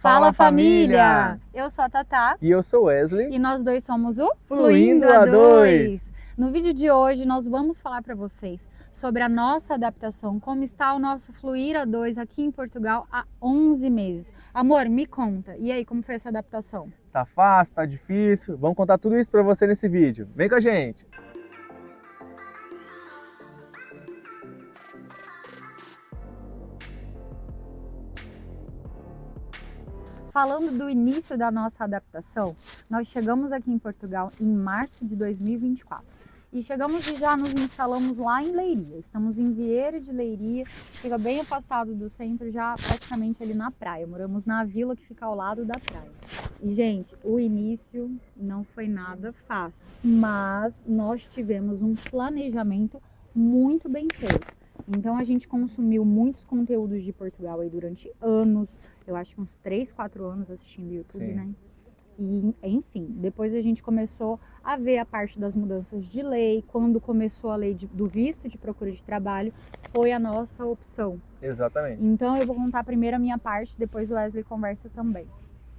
Fala família! Eu sou a Tatá e eu sou o Wesley e nós dois somos o Fluindo A2. No vídeo de hoje nós vamos falar para vocês sobre a nossa adaptação, como está o nosso Fluir A2 aqui em Portugal há 11 meses. Amor, me conta, e aí, como foi essa adaptação? Tá fácil, tá difícil? Vamos contar tudo isso para você nesse vídeo. Vem com a gente! Falando do início da nossa adaptação, nós chegamos aqui em Portugal em março de 2024 e chegamos e já nos instalamos lá em Leiria. Estamos em Vieira de Leiria, fica bem afastado do centro, já praticamente ali na praia. Moramos na vila que fica ao lado da praia. E, gente, o início não foi nada fácil, mas nós tivemos um planejamento muito bem feito. Então a gente consumiu muitos conteúdos de Portugal aí durante anos, eu acho que uns 3, 4 anos assistindo YouTube, Sim. né? E, enfim, depois a gente começou a ver a parte das mudanças de lei. Quando começou a lei do visto de procura de trabalho, foi a nossa opção. Exatamente. Então eu vou contar primeiro a minha parte, depois o Wesley conversa também.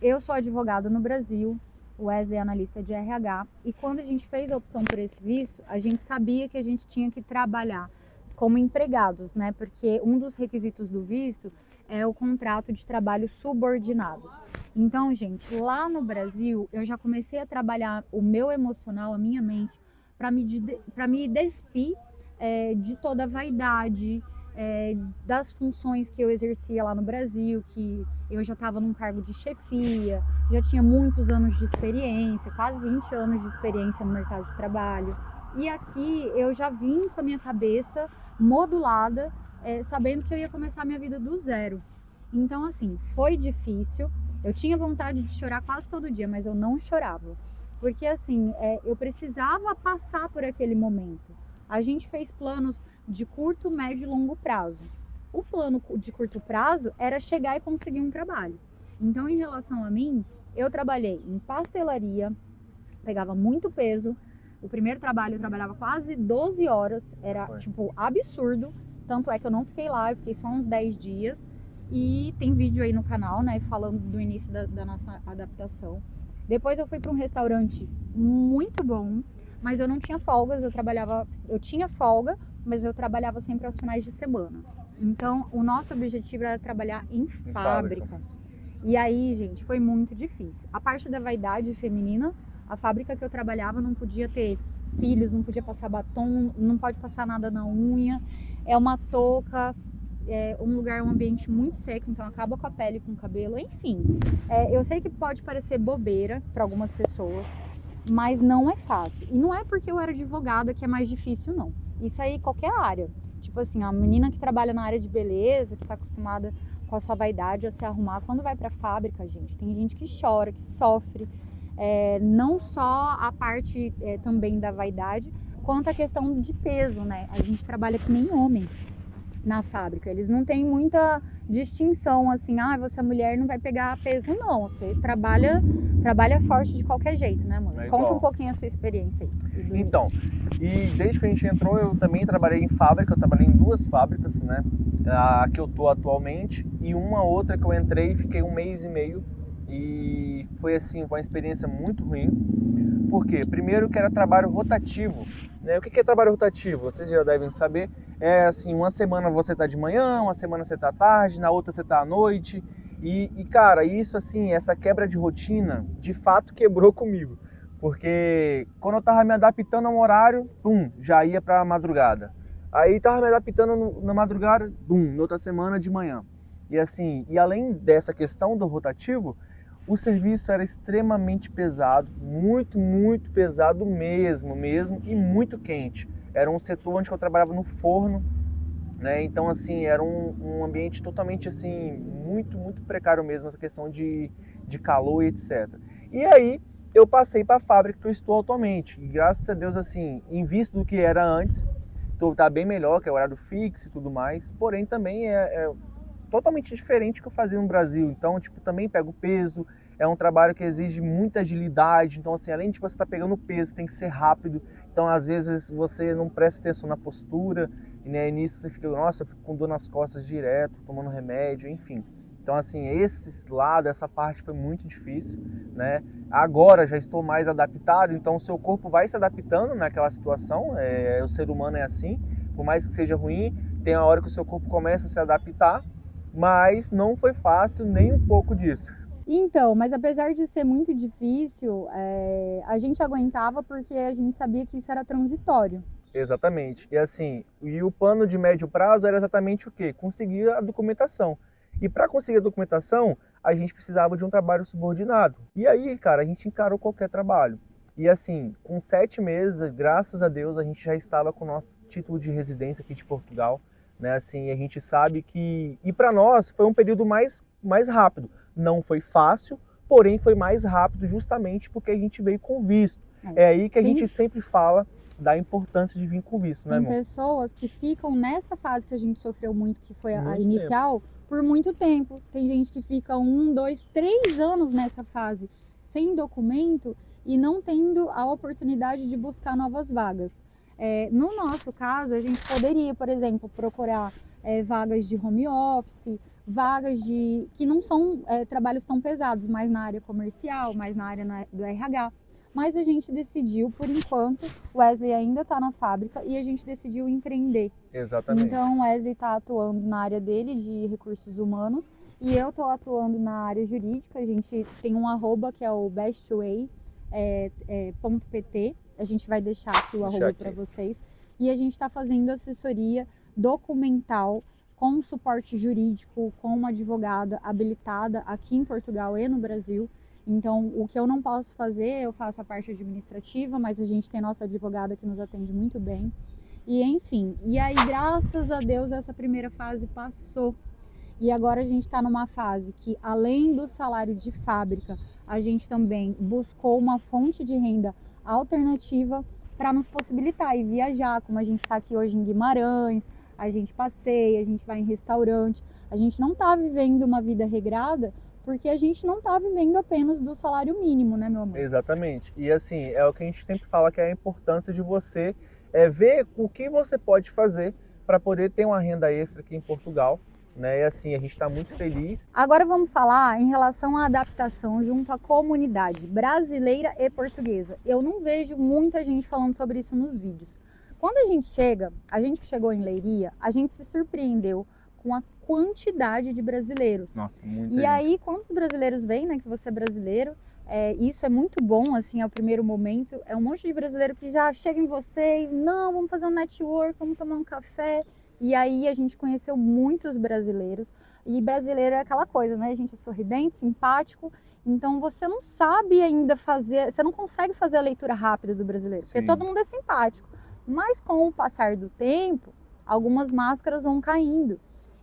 Eu sou advogada no Brasil, o Wesley é analista de RH, e quando a gente fez a opção por esse visto, a gente sabia que a gente tinha que trabalhar como empregados, né? Porque um dos requisitos do visto é o contrato de trabalho subordinado. Então, gente, lá no Brasil, eu já comecei a trabalhar o meu emocional, a minha mente, para me despir de toda a vaidade, das funções que eu exercia lá no Brasil, que eu já estava num cargo de chefia, já tinha muitos anos de experiência, quase 20 anos de experiência no mercado de trabalho. E aqui eu já vim com a minha cabeça modulada, sabendo que eu ia começar a minha vida do zero. Então, assim, foi difícil. Eu tinha vontade de chorar quase todo dia, mas eu não chorava. Porque, assim, eu precisava passar por aquele momento. A gente fez planos de curto, médio e longo prazo. O plano de curto prazo era chegar e conseguir um trabalho. Então, em relação a mim, eu trabalhei em pastelaria, pegava muito peso. O primeiro trabalho eu trabalhava quase 12 horas, era tipo absurdo. Tanto é que eu não fiquei lá, eu fiquei só uns 10 dias. E tem vídeo aí no canal, né, falando do início da nossa adaptação. Depois eu fui para um restaurante muito bom, mas eu não tinha folgas, eu tinha folga, mas eu trabalhava sempre aos finais de semana. Então, o nosso objetivo era trabalhar em fábrica. E aí, gente, foi muito difícil. A parte da vaidade feminina, a fábrica que eu trabalhava não podia ter cílios, não podia passar batom, não pode passar nada na unha. É uma touca, um ambiente muito seco, então acaba com a pele, com o cabelo, enfim. Eu sei que pode parecer bobeira para algumas pessoas, mas não é fácil. E não é porque eu era advogada que é mais difícil, não. Isso aí, qualquer área. Tipo assim, a menina que trabalha na área de beleza, que tá acostumada com a sua vaidade a se arrumar, quando vai pra fábrica, gente, tem gente que chora, que sofre. Não só a parte também da vaidade, quanto a questão de peso, né? A gente trabalha que nem homem na fábrica. Eles não têm muita distinção, assim, você é mulher, não vai pegar peso, não. Você trabalha forte de qualquer jeito, né, amor? Conta um pouquinho a sua experiência aí. Então, e desde que a gente entrou, eu também trabalhei em fábrica, eu trabalhei em 2 fábricas, né? A que eu tô atualmente e uma outra que eu entrei e fiquei 1 mês e meio. E foi assim, uma experiência muito ruim. Por quê? Primeiro que era trabalho rotativo, né? O que é trabalho rotativo? Vocês já devem saber. É assim, uma semana você tá de manhã, uma semana você tá à tarde, na outra você tá à noite. E cara, isso assim, essa quebra de rotina, de fato quebrou comigo. Porque quando eu tava me adaptando a um horário, já ia pra madrugada. Aí tava me adaptando na madrugada, na outra semana de manhã. E assim, e além dessa questão do rotativo, o serviço era extremamente pesado, muito, muito pesado mesmo, e muito quente. Era um setor onde eu trabalhava no forno, né? Então, assim, era um ambiente totalmente, assim, muito, muito precário mesmo, essa questão de calor e etc. E aí, eu passei para a fábrica que eu estou atualmente. E graças a Deus, assim, em vista do que era antes, tá bem melhor, que é o horário fixo e tudo mais. Porém, também é totalmente diferente do que eu fazia no Brasil. Então, tipo, também pego peso, é um trabalho que exige muita agilidade. Então, assim, além de você estar pegando peso, tem que ser rápido. Então, às vezes, você não presta atenção na postura, e né, nisso você fica, nossa, eu fico com dor nas costas direto, tomando remédio, enfim. Então, assim, esse lado, essa parte foi muito difícil, né? Agora já estou mais adaptado, então o seu corpo vai se adaptando naquela situação, o ser humano é assim, por mais que seja ruim, tem a hora que o seu corpo começa a se adaptar, mas não foi fácil nem um pouco disso. Então, mas apesar de ser muito difícil, a gente aguentava porque a gente sabia que isso era transitório. Exatamente. E assim, e o plano de médio prazo era exatamente o quê? Conseguir a documentação. E para conseguir a documentação, a gente precisava de um trabalho subordinado. E aí, cara, a gente encarou qualquer trabalho. E assim, com 7 meses, graças a Deus, a gente já estava com o nosso título de residência aqui de Portugal, né? Assim, a gente sabe que... E para nós foi um período mais rápido. Não foi fácil, porém foi mais rápido justamente porque a gente veio com visto. É aí que a gente sempre fala da importância de vir com visto, né, Tem amor? pessoas que ficam nessa fase que a gente sofreu muito, que foi a Muito inicial, por muito tempo. Tem gente que fica 1, 2, 3 anos nessa fase sem documento e não tendo a oportunidade de buscar novas vagas. No nosso caso, a gente poderia, por exemplo, procurar vagas de home office, vagas que não são trabalhos tão pesados, mais na área comercial, mais na área do RH. Mas a gente decidiu, por enquanto, o Wesley ainda está na fábrica e a gente decidiu empreender. Exatamente. Então o Wesley está atuando na área dele de recursos humanos e eu estou atuando na área jurídica. A gente tem um arroba que é o bestway.pt. A gente vai deixar aqui o arroba para vocês. E a gente está fazendo assessoria documental com suporte jurídico, com uma advogada habilitada aqui em Portugal e no Brasil. Então, o que eu não posso fazer, eu faço a parte administrativa, mas a gente tem nossa advogada que nos atende muito bem. E enfim, e aí graças a Deus essa primeira fase passou. E agora a gente está numa fase que, além do salário de fábrica, a gente também buscou uma fonte de renda alternativa para nos possibilitar e viajar, como a gente está aqui hoje em Guimarães, a gente passeia, a gente vai em restaurante, a gente não está vivendo uma vida regrada, porque a gente não está vivendo apenas do salário mínimo, né, meu amor? Exatamente. E assim, é o que a gente sempre fala, que é a importância de você ver o que você pode fazer para poder ter uma renda extra aqui em Portugal, né? E assim, a gente está muito feliz. Agora vamos falar em relação à adaptação junto à comunidade brasileira e portuguesa. Eu não vejo muita gente falando sobre isso nos vídeos. Quando a gente que chegou em Leiria, a gente se surpreendeu com a quantidade de brasileiros. Nossa, muita E gente. aí, quando os brasileiros veem, né, que você é brasileiro, isso é muito bom, assim, é o primeiro momento. É um monte de brasileiro que já chega em você e, não, vamos fazer um network, vamos tomar um café. E aí a gente conheceu muitos brasileiros. E brasileiro é aquela coisa, né? A gente é sorridente, simpático. Então você não sabe ainda fazer, você não consegue fazer a leitura rápida do brasileiro, porque todo mundo é simpático. Mas com o passar do tempo, algumas máscaras vão caindo.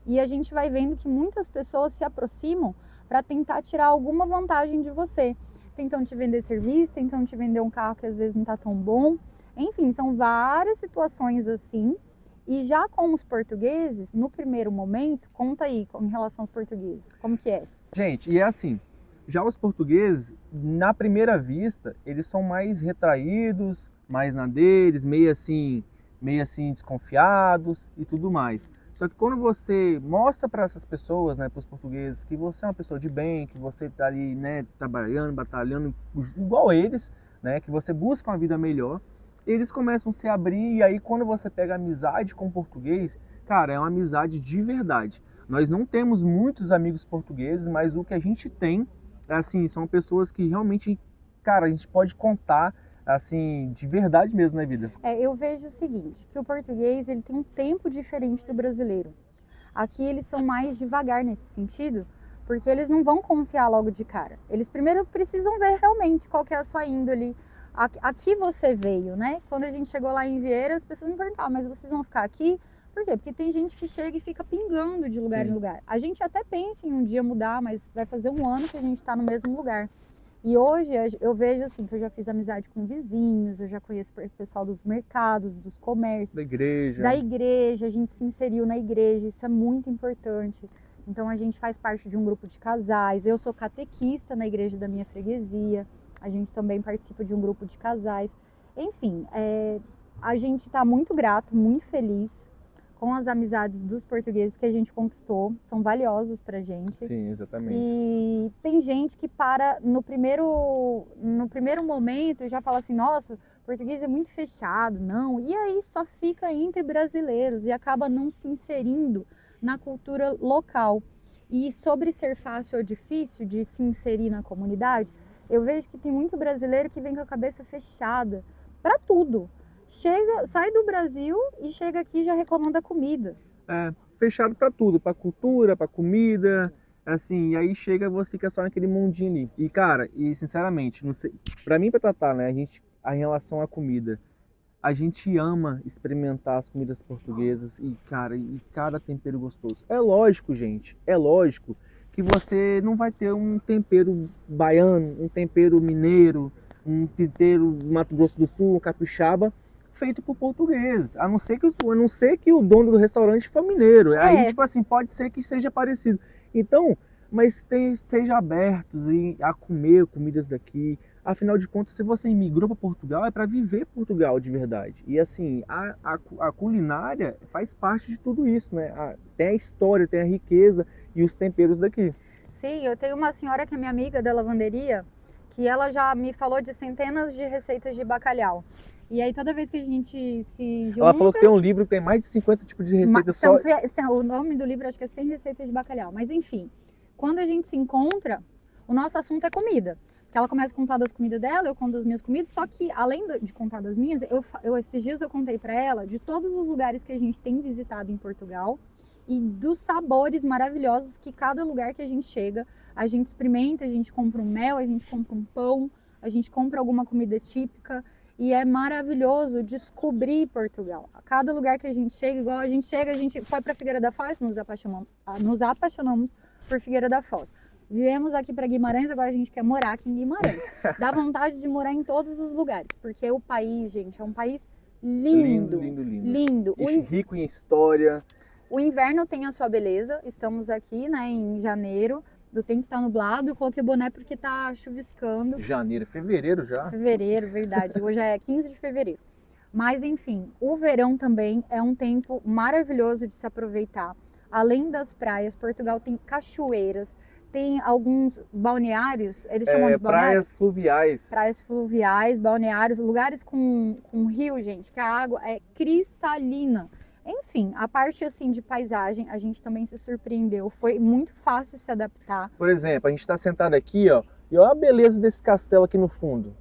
E a gente vai vendo que muitas pessoas se aproximam para tentar tirar alguma vantagem de você. Tentam te vender serviço, tentam te vender um carro que às vezes não está tão bom. Enfim, são várias situações assim. E já com os portugueses, no primeiro momento, conta aí em relação aos portugueses, como que é? Gente, e é assim, já os portugueses, na primeira vista, eles são mais retraídos, mais na deles, meio assim desconfiados e tudo mais. Só que quando você mostra para essas pessoas, né, para os portugueses, que você é uma pessoa de bem, que você está ali, né, trabalhando, batalhando igual eles, né, que você busca uma vida melhor, eles começam a se abrir. E aí quando você pega amizade com o português, cara, é uma amizade de verdade. Nós não temos muitos amigos portugueses, mas o que a gente tem, assim, são pessoas que realmente, cara, a gente pode contar, assim, de verdade mesmo na vida. Eu vejo o seguinte, que o português ele tem um tempo diferente do brasileiro. Aqui eles são mais devagar nesse sentido, porque eles não vão confiar logo de cara. Eles primeiro precisam ver realmente qual que é a sua índole. Aqui você veio, né? Quando a gente chegou lá em Vieira, as pessoas me perguntavam, mas vocês vão ficar aqui? Por quê? Porque tem gente que chega e fica pingando de lugar em lugar. A gente até pensa em um dia mudar, mas vai fazer 1 ano que a gente está no mesmo lugar. E hoje eu vejo assim, que eu já fiz amizade com vizinhos, eu já conheço o pessoal dos mercados, dos comércios. Da igreja. Da igreja, a gente se inseriu na igreja, isso é muito importante. Então a gente faz parte de um grupo de casais, eu sou catequista na igreja da minha freguesia, a gente também participa de um grupo de casais. Enfim, a gente está muito grato, muito feliz com as amizades dos portugueses que a gente conquistou, são valiosas pra gente. Sim, exatamente. E tem gente que para no primeiro momento e já fala assim, nossa, o português é muito fechado, não. E aí só fica entre brasileiros e acaba não se inserindo na cultura local. E sobre ser fácil ou difícil de se inserir na comunidade, eu vejo que tem muito brasileiro que vem com a cabeça fechada para tudo. Sai do Brasil e chega aqui já reclamando da comida. Fechado para tudo, para cultura, para comida, assim, e aí chega, você fica só naquele mundinho ali. E cara, e sinceramente, não sei, para mim e pra Tatá, né, a relação à comida, a gente ama experimentar as comidas portuguesas e cara, e cada tempero gostoso. É lógico, gente, é lógico que você não vai ter um tempero baiano, um tempero mineiro, um tempero do Mato Grosso do Sul, um capixaba, feito por portugueses, a não ser que o dono do restaurante for mineiro. Aí, tipo assim, pode ser que seja parecido. Então, mas seja abertos a comer comidas daqui. Afinal de contas, se você imigrou para Portugal, é para viver Portugal de verdade. E assim, a culinária faz parte de tudo isso, né? Tem a história, tem a riqueza e os temperos daqui. Sim, eu tenho uma senhora que é minha amiga da lavanderia, que ela já me falou de centenas de receitas de bacalhau. E aí toda vez que a gente se junta... Ela falou que tem um livro que tem mais de 50 tipos de receitas só... O nome do livro acho que é 100 receitas de bacalhau. Mas enfim, quando a gente se encontra, o nosso assunto é comida. Porque ela começa a contar das comidas dela, eu conto das minhas comidas. Só que além de contar das minhas, esses dias eu contei pra ela de todos os lugares que a gente tem visitado em Portugal. E dos sabores maravilhosos que cada lugar que a gente chega, a gente experimenta, a gente compra um mel, a gente compra um pão, a gente compra alguma comida típica. E é maravilhoso descobrir Portugal. A cada lugar que a gente chega, igual a gente foi para Figueira da Foz, nos apaixonamos por Figueira da Foz. Viemos aqui para Guimarães, agora a gente quer morar aqui em Guimarães. Dá vontade de morar em todos os lugares, porque o país, gente, é um país lindo. Lindo. Rico em história. O inverno tem a sua beleza, estamos aqui, né, em janeiro. Do tempo tá nublado, eu coloquei o boné porque tá chuviscando. Janeiro, fevereiro já? Fevereiro, verdade. Hoje é 15 de fevereiro. Mas enfim, o verão também é um tempo maravilhoso de se aproveitar. Além das praias, Portugal tem cachoeiras, tem alguns balneários, eles chamam de balneários? Praias fluviais. Praias fluviais, balneários, lugares com rio, gente, que a água é cristalina. Enfim, a parte assim de paisagem, a gente também se surpreendeu. Foi muito fácil se adaptar. Por exemplo, a gente está sentado aqui, ó, e olha a beleza desse castelo aqui no fundo.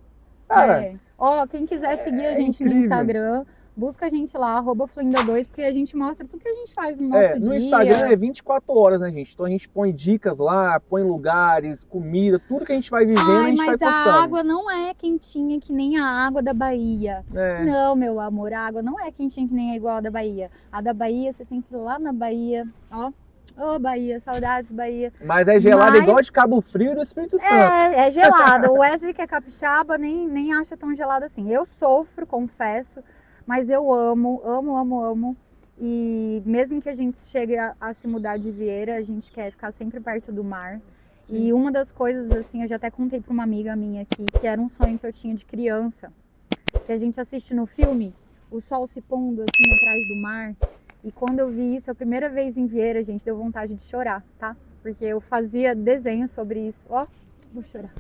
Cara, Ó, quem quiser seguir a gente incrível. no Instagram, busca a gente lá, @Fluinda2, porque a gente mostra tudo que a gente faz no nosso dia. No Instagram é 24 horas, né, gente? Então a gente põe dicas lá, põe lugares, comida, tudo que a gente vai vivendo, a gente vai postando. Mas a água não é quentinha que nem a água da Bahia. Não, meu amor, a água não é quentinha que nem a igual a da Bahia. A da Bahia, você tem que ir lá na Bahia, ó. Ô, Bahia, saudades, Bahia. Mas é gelada igual de Cabo Frio e do Espírito Santo. É gelada. O Wesley, que é capixaba, nem acha tão gelada assim. Eu sofro, confesso, mas eu amo. E mesmo que a gente chegue a se mudar de Vieira, a gente quer ficar sempre perto do mar. Sim. E uma das coisas, assim, eu já até contei para uma amiga minha aqui, que era um sonho que eu tinha de criança, que a gente assiste no filme, o sol se pondo, assim, atrás do mar. E quando eu vi isso, a primeira vez em Vieira, gente, deu vontade de chorar, tá? Porque eu fazia desenho sobre isso. Ó, vou chorar.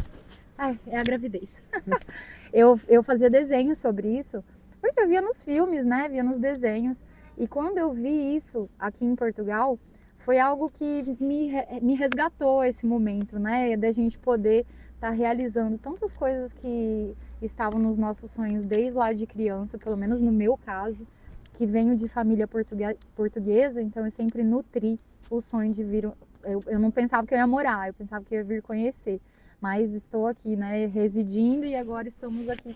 Ai, é a gravidez. eu fazia desenho sobre isso, porque eu via nos filmes, né? Via nos desenhos. E quando eu vi isso aqui em Portugal, foi algo que me resgatou esse momento, né? Da gente poder estar realizando tantas coisas que estavam nos nossos sonhos desde lá de criança, pelo menos no meu caso, que venho de família portuguesa, então eu sempre nutri o sonho de vir. Eu não pensava que eu ia morar, eu pensava que eu ia vir conhecer. Mas estou aqui, né, residindo e agora estamos aqui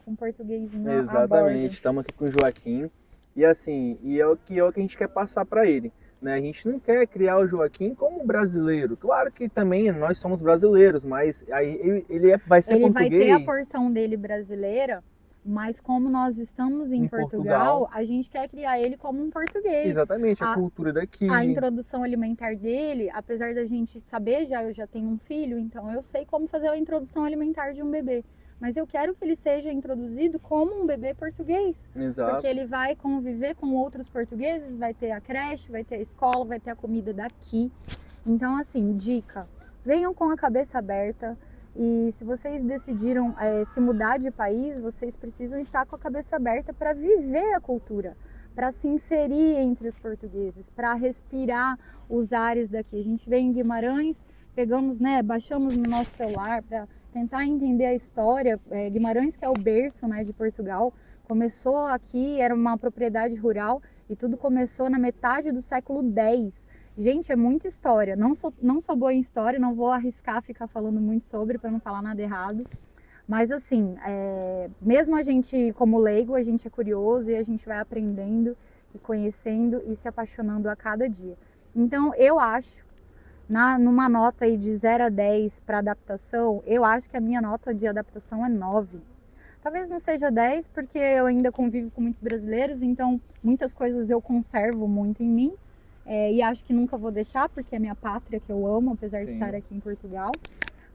com portuguesinho. Exatamente, estamos aqui com o Joaquim. E assim, é o que a gente quer passar para ele. Né? A gente não quer criar o Joaquim como brasileiro. Claro que também nós somos brasileiros, mas aí ele vai ser português. Ele vai ter a porção dele brasileira, mas como nós estamos em Portugal, a gente quer criar ele como um português. Exatamente, a cultura daqui. A introdução alimentar dele, apesar da gente saber, eu já tenho um filho, então eu sei como fazer a introdução alimentar de um bebê. mas eu quero que ele seja introduzido como um bebê português. Exato. Porque ele vai conviver com outros portugueses, vai ter a creche, vai ter a escola, vai ter a comida daqui. Então, assim, dica, venham com a cabeça aberta e se vocês decidiram se mudar de país, vocês precisam estar com a cabeça aberta para viver a cultura, para se inserir entre os portugueses, para respirar os ares daqui. A gente veio em Guimarães, pegamos, né, baixamos no nosso celular para tentar entender a história. Guimarães, que é o berço, né, de Portugal, começou aqui, era uma propriedade rural e tudo começou na metade do século X. Gente, é muita história. Não sou boa em história, não vou arriscar ficar falando muito sobre para não falar nada errado. Mas assim, mesmo a gente como leigo, a gente é curioso e a gente vai aprendendo e conhecendo e se apaixonando a cada dia. Então eu acho, numa nota aí de 0 a 10 para adaptação, eu acho que a minha nota de adaptação é 9. Talvez não seja 10 porque eu ainda convivo com muitos brasileiros, então muitas coisas eu conservo muito em mim. E acho que nunca vou deixar, porque é minha pátria que eu amo, apesar de estar aqui em Portugal.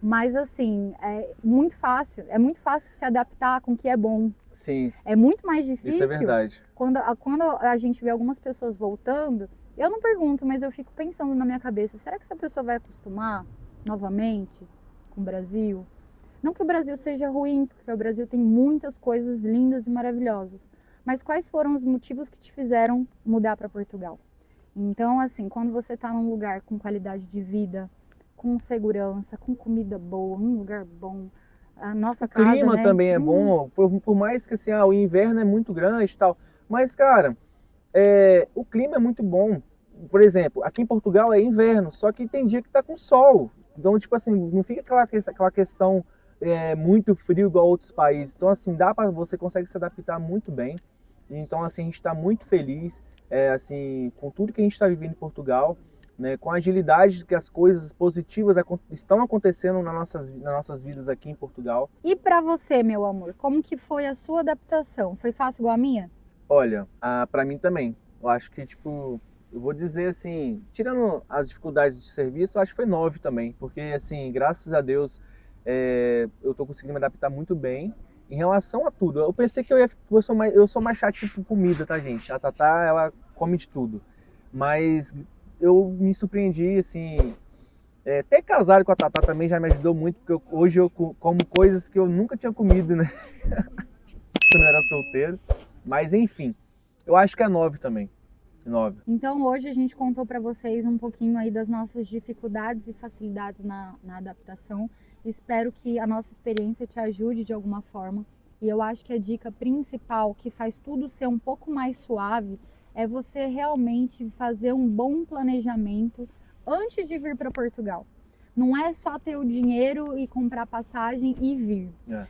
Mas assim, é muito fácil se adaptar com o que é bom. Sim. É muito mais difícil. Isso é verdade. Quando a gente vê algumas pessoas voltando, eu não pergunto, mas eu fico pensando na minha cabeça, será que essa pessoa vai acostumar novamente com o Brasil? Não que o Brasil seja ruim, porque o Brasil tem muitas coisas lindas e maravilhosas. Mas quais foram os motivos que te fizeram mudar para Portugal? Então, assim, quando você está num lugar com qualidade de vida, com segurança, com comida boa, um lugar bom, a nossa casa, o clima, né, também é bom, por mais que assim, o inverno é muito grande e tal, mas, cara, o clima é muito bom. Por exemplo, aqui em Portugal é inverno, só que tem dia que tá com sol. Então, tipo assim, não fica aquela questão muito frio igual a outros países. Então, assim, você consegue se adaptar muito bem. Então, assim, a gente está muito feliz. Assim, com tudo que a gente está vivendo em Portugal, né, com a agilidade que as coisas positivas estão acontecendo nas nossas vidas aqui em Portugal. E para você, meu amor, como que foi a sua adaptação? Foi fácil igual a minha? Olha, para mim também. Eu acho que, tipo, eu vou dizer assim, tirando as dificuldades de serviço, eu acho que foi 9 também, porque, assim, graças a Deus, eu tô conseguindo me adaptar muito bem. Em relação a tudo, eu pensei que eu sou mais chato tipo comida, tá, gente? A Tatá, ela come de tudo. Mas eu me surpreendi, assim, ter casado com a Tatá também já me ajudou muito, porque hoje eu como coisas que eu nunca tinha comido, né? Quando eu era solteiro. Mas enfim, eu acho que é 9 também. 9. Então hoje a gente contou para vocês um pouquinho aí das nossas dificuldades e facilidades na adaptação. Espero que a nossa experiência te ajude de alguma forma. E eu acho que a dica principal que faz tudo ser um pouco mais suave é você realmente fazer um bom planejamento antes de vir para Portugal. Não é só ter o dinheiro e comprar passagem e vir.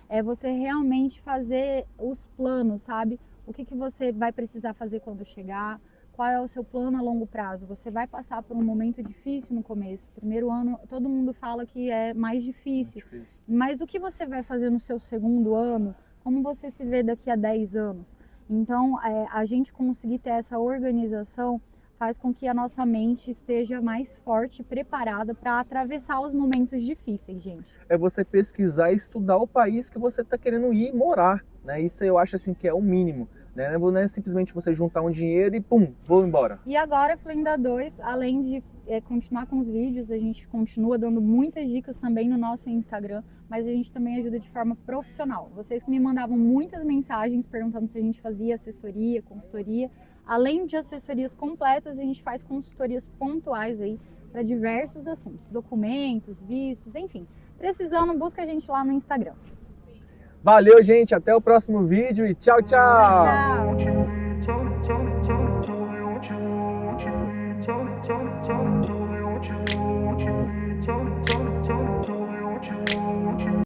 É você realmente fazer os planos, sabe? O que você vai precisar fazer quando chegar, qual é o seu plano a longo prazo. Você vai passar por um momento difícil no começo. Primeiro ano, todo mundo fala que é mais difícil. Mas o que você vai fazer no seu segundo ano? Como você se vê daqui a 10 anos? Então, a gente conseguir ter essa organização faz com que a nossa mente esteja mais forte, preparada para atravessar os momentos difíceis, gente. É você pesquisar e estudar o país que você está querendo ir morar, né? Isso eu acho assim que é o mínimo, né? Não é simplesmente você juntar um dinheiro e pum, vou embora. E agora, Flinda 2, além de continuar com os vídeos, a gente continua dando muitas dicas também no nosso Instagram, mas a gente também ajuda de forma profissional. Vocês que me mandavam muitas mensagens perguntando se a gente fazia assessoria, consultoria. Além de assessorias completas, a gente faz consultorias pontuais aí para diversos assuntos, documentos, vistos, enfim. Precisando, busca a gente lá no Instagram. Valeu, gente, até o próximo vídeo e tchau, tchau. Tchau, tchau.